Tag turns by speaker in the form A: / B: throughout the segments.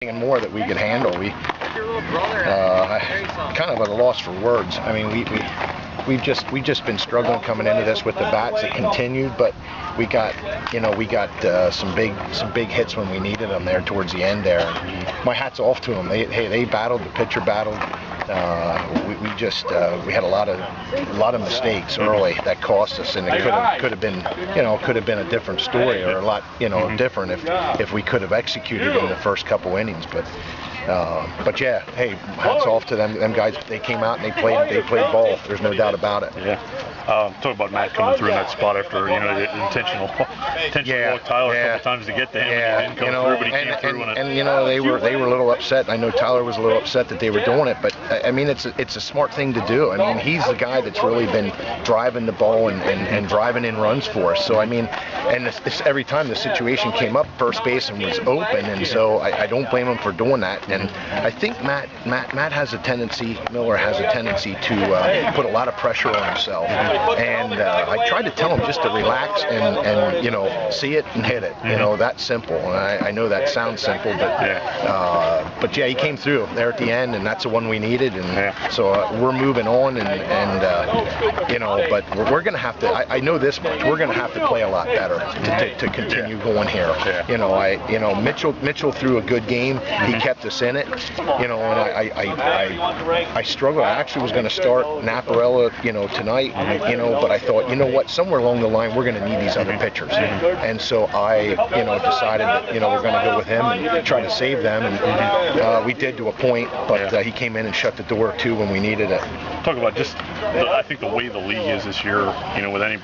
A: And more that we could handle. We kind of at a loss for words. I mean, we've just been struggling coming into this with the bats. It continued, but we got some big hits when we needed them there towards the end there. My hat's off to them. They battled. The pitcher battled. We had a lot of mistakes early that cost us, and it could have been a different story, or a lot different if we could have executed in the first couple innings. But yeah, hey, hats off to them. Them guys, they came out and they played ball. There's no doubt about it.
B: Yeah. Talk about Matt coming through in that spot after the intentional walk Tyler a couple times to get to him.
A: Yeah,
B: and he didn't come through, but he came through
A: and they were a little upset. I know Tyler was a little upset that they were doing it, but I mean it's a smart thing to do. I mean he's the guy that's really been driving the ball and driving in runs for us. So I mean, and every time the situation came up, first baseman was open, and so I don't blame him for doing that. And I think Matt has a tendency, Miller has a tendency to put a lot of pressure on himself. And I tried to tell him just to relax and see it and hit it. That's simple. And I know that sounds simple, but yeah, he came through there at the end, and that's the one we needed. And so we're moving on, but we're going to have to. I know this much. We're going to have to play a lot better to continue going here. Mitchell threw a good game. He kept us in it. And I struggled. I actually was going to start Naparella, tonight. But I thought, what, somewhere along the line, we're going to need these other pitchers. And so I, decided that, we're going to go with him and try to save them. And we did to a point, but he came in and shut the door, too, when we needed it.
B: Talk about I think the way the league is this year, with any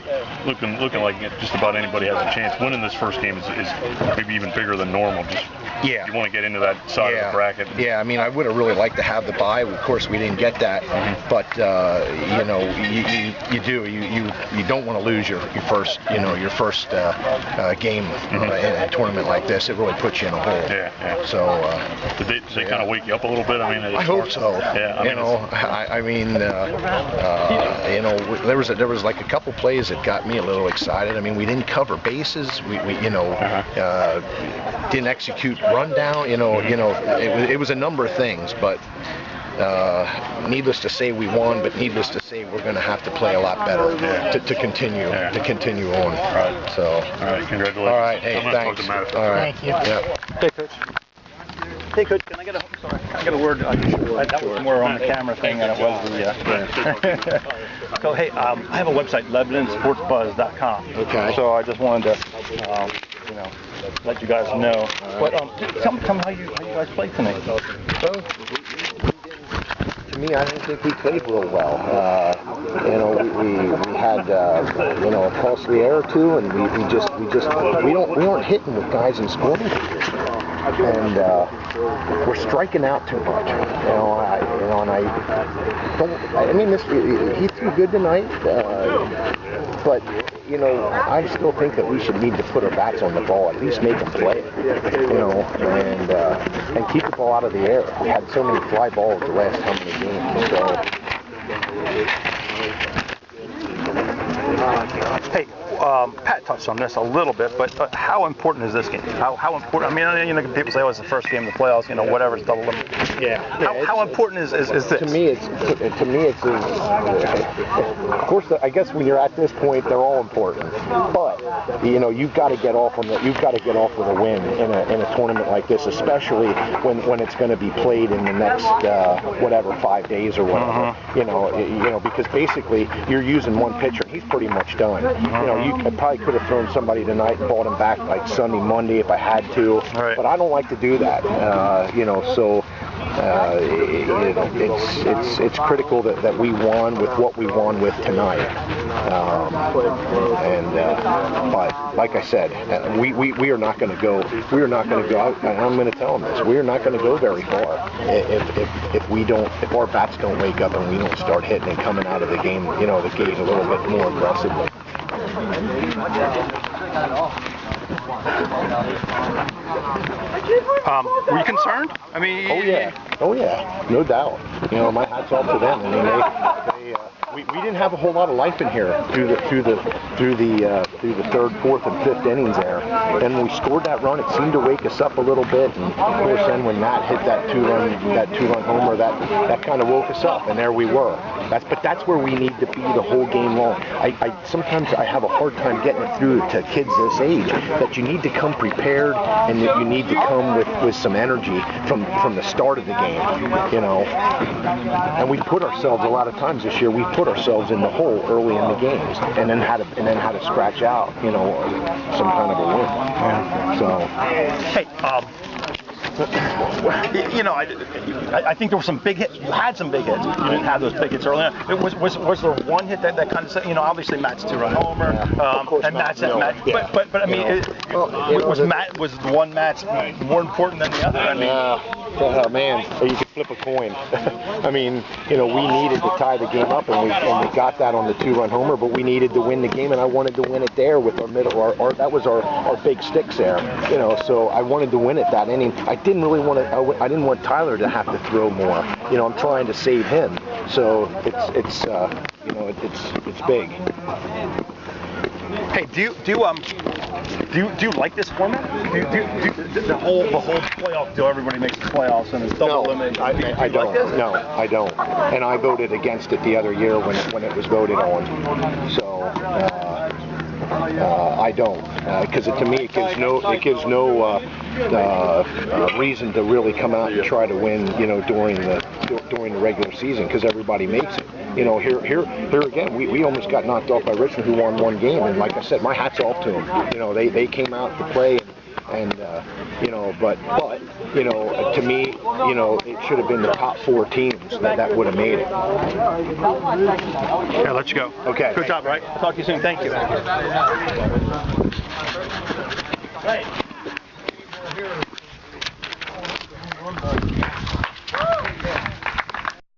B: looking like just about anybody has a chance. Winning this first game is maybe even bigger than normal. You want to get into that side of the bracket.
A: Yeah, I mean, I would have really liked to have the bye. Of course, we didn't get that, but you do. You don't want to lose your first game in a tournament like this. It really puts you in a hole.
B: Yeah.
A: So
B: did they kind of wake you up a little bit? I mean,
A: I hope so.
B: Yeah.
A: There was like a couple plays that got me a little excited. I mean, we didn't cover bases. We didn't execute rundown. It was a number of things, but. Needless to say, we won, but needless to say, we're going to have to play a lot better to continue on.
B: Right.
A: So.
B: All right. Congratulations.
A: All right. Hey, thanks. All right.
C: Thank you.
A: Yeah.
D: Hey, Coach. Hey, Coach. Can I get a word? That was more on the camera thing than it was the. So hey, I have a website, LebanonSportsBuzz.com.
A: Okay.
D: So I just wanted to, let you guys know. But tell me how you guys played tonight.
A: To me, I don't think we played real well. We had a costly error too, and we weren't hitting with guys in scoring position, and we're striking out too much. He threw good tonight, but I still think that we should need to put our bats on the ball, at least make them play, and keep the ball out of the air. We had so many fly balls the last how many games, so.
D: Hey, Pat touched on this a little bit, but how important is this game? How important? I mean, people say, it's the first game of the playoffs, whatever, it's double limit. How important is this?
A: To me, it's of course, I guess when you're at this point, they're all important. But you've got to get off with a win in a tournament like this, especially when it's going to be played in the next 5 days or whatever. Because basically you're using one pitcher, and he's pretty much done. I probably could have thrown somebody tonight and brought him back like Sunday, Monday if I had to, but I don't like to do that. So it's critical that we won with what we won with tonight. But like I said, we are not going to go. We are not going to go. I'm going to tell them this. We are not going to go very far if our bats don't wake up and we don't start hitting and coming out of the game, the gate a little bit more aggressively.
D: Were you concerned? I mean,
A: oh yeah, no doubt. My hat's off to them. I mean, we didn't have a whole lot of life in here through the through the 3rd, 4th, and 5th innings there. And when we scored that run, it seemed to wake us up a little bit. And of course, then when Matt hit that two-run homer, that kind of woke us up, and there we were. But that's where we need to be the whole game long. Sometimes I have a hard time getting it through to kids this age that you need to come prepared and that you need to come with some energy from the start of the game, you know. And we put ourselves a lot of times this year. We put ourselves in the hole early in the games, and then had to scratch out, you know, some kind of a win. Yeah. So.
D: Hey, you know, I think there were some big hits. You had some big hits. You didn't have those big hits early on. Was there one hit that kind of, you know, obviously Matt's 2-run homer, and Matt's at Matt. Yeah. But I mean, was the one Matt's more important than the other? I mean,
A: man, you could flip a coin. I mean, you know, we needed to tie the game up, and we got that on the 2-run homer, but we needed to win the game, and I wanted to win it there with our middle. That was our big sticks there, you know. So I wanted to win it that inning. I didn't really want to. I didn't want Tyler to have to throw more. You know, I'm trying to save him. So it's you know, it's big.
D: Hey, do you like this format? Do the whole playoff deal? Everybody makes the playoffs and it's double elimination.
A: I don't. Like this? No, I don't. And I voted against it the other year when it was voted on. So. I don't, because to me it gives no reason to really come out and try to win, you know, during the regular season, because everybody makes it. You know, here again, we almost got knocked off by Richmond, who won one game, and like I said, my hat's off to them. You know, they came out to play. And you know, but you know, to me, you know, it should have been the top 4 teams that would have made it.
D: Yeah, let's go.
A: Okay.
D: Good job, right? I'll talk to you soon. Thank you. Hey.